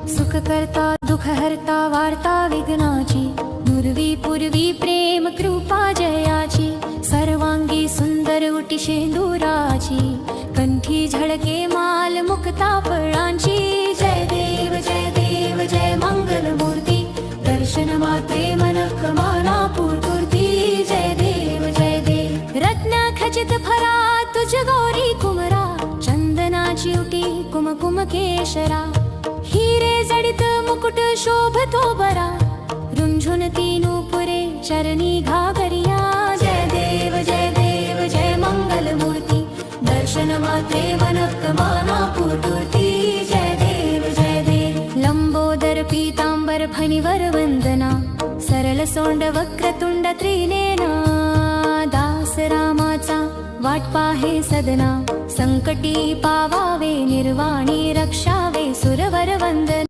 सुख करता दुख हरता वार्ता विघ्नाची, नुरवी पूर्वी प्रेम कृपा जयाची, सर्वांगी सुंदर उटी शेंदुराची, कंठी झळके माल मुक्ता फळांची. जय देव जय मंगल मूर्ती, दर्शन मात्रे मन कमाना पूर्ती. जय देव रत्न खचित फरा तुझ गौरी कुमरा, चंदनाची उटी कुमकुम केशरा, हिरे जडित मुकुट शोभतो बरा, रुंझुन तीनू पुरे चरणी घागरिया. जय देव जय मंगल मूर्ती, दर्शन मात्रे मन कमाना पूर्ती. जय देव लंबोदर पीतांबर फणीवर वंदना, सरल सोंड वक्रतुंड त्रिनेना, दास रामाचा वाट पाहे सदना, संकटी पावावे निर्वाणी रक्षावे सुरवर वंदना.